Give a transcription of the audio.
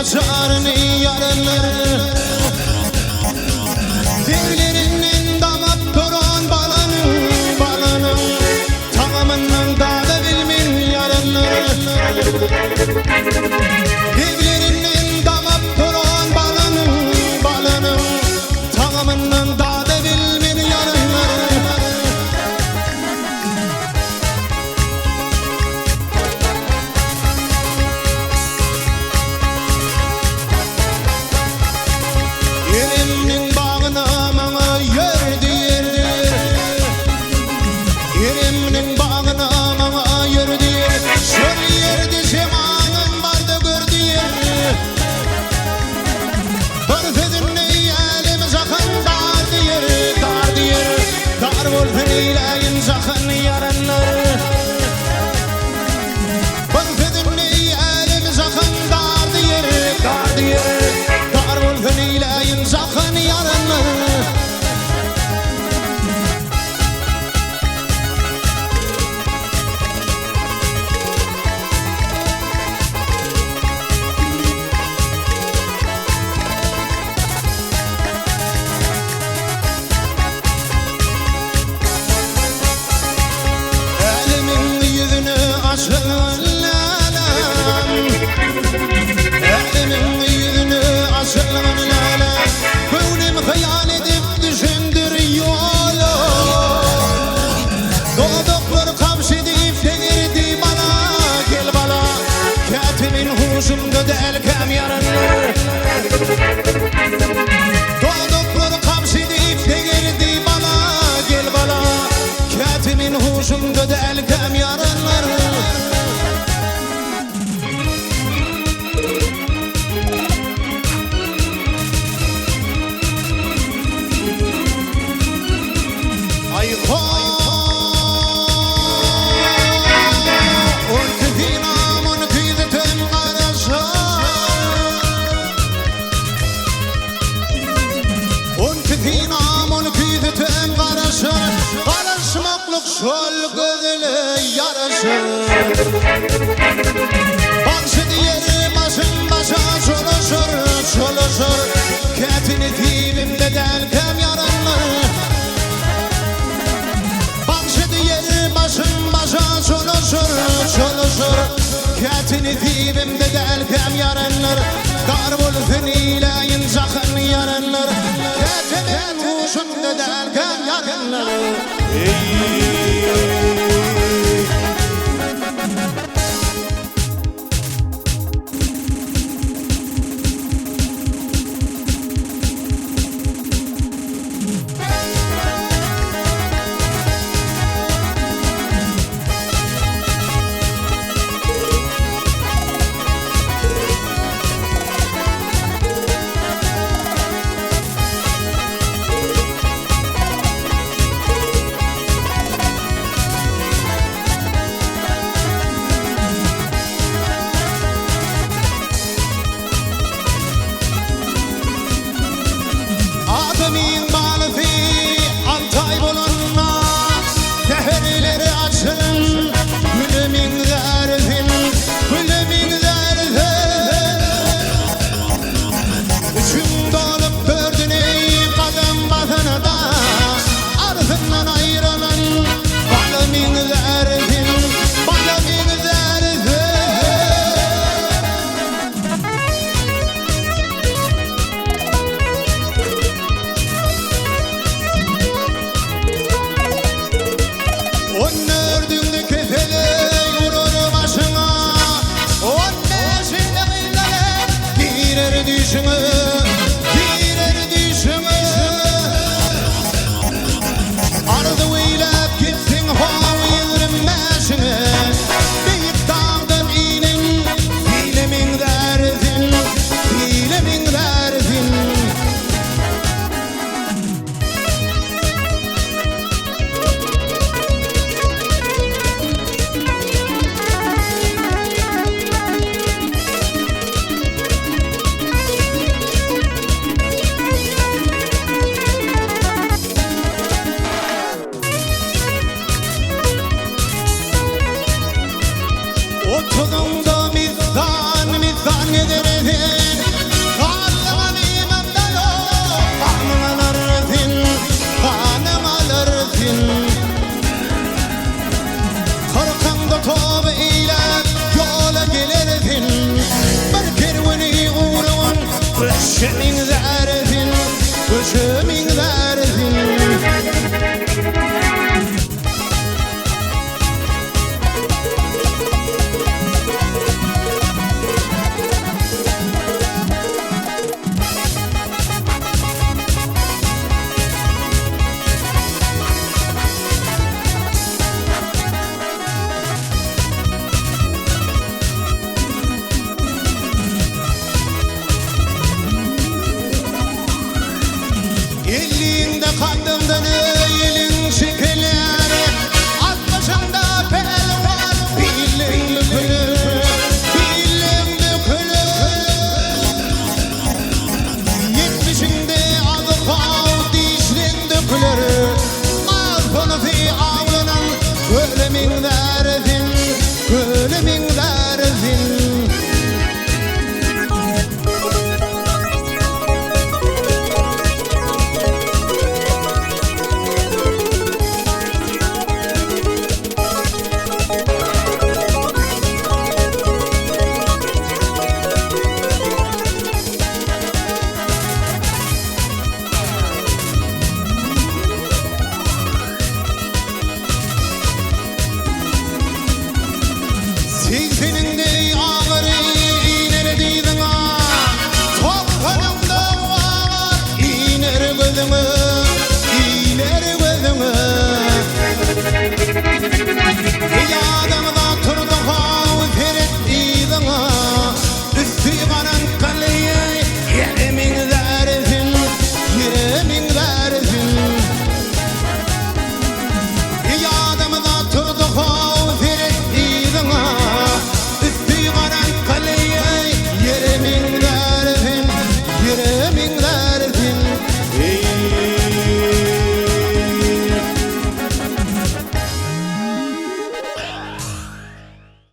açarını yarınları Devlerinin damat duran balanın Tamamından dağda bilmin yarınları Devlerinin damat duran balanın Tamamından dağda bilmin yarınları Yerimnin bağına bana yerdi Yerimnin bağına bana yerdi Şöyle yerdi zemanın vardı gördü Börfedin eyelim zakın dardı yer Dar bolfun eyleyin zakın yarınları Börfedin eyelim zakın dardı yer Dar bolfun eyleyin zakın yarınları Elimin yüzünü açın Elimin yüzünü açın Gönlüm hayal edip düşündür yolu Doğdukları kapşedip denirdi bana Gel bana Katimin huşumda delkem yarınlar Doğdukları kapşedip denirdi bana Gel bana Katimin huşumda delkem yarınlar Şol gözüyle yarışır Bakşı diyeri başın başa çoluşur Ketini dibimde delkem yarınlar Bakşı diyeri başın başa çoluşur Ketini dibimde delkem yarınlar Darbul finileyin zakın yarınlar Ketimin kuşumda delkem yarınlar Adem'in balığı Altay bulunma Deherleri açın Gülümün zerfin Gülümün zerfin Üçün dolup gördün ey kadın batını da Arfından ayrılın Balımın zerfin Balımın zerfin Onun ördüğünde kefeli vurur başına Onun eşinde gıylalet girer düşüne Ardı eylep gittin hava yıldırım meşine Büyük dağdan inin Hilemin derdin Hilemin derdin Otunu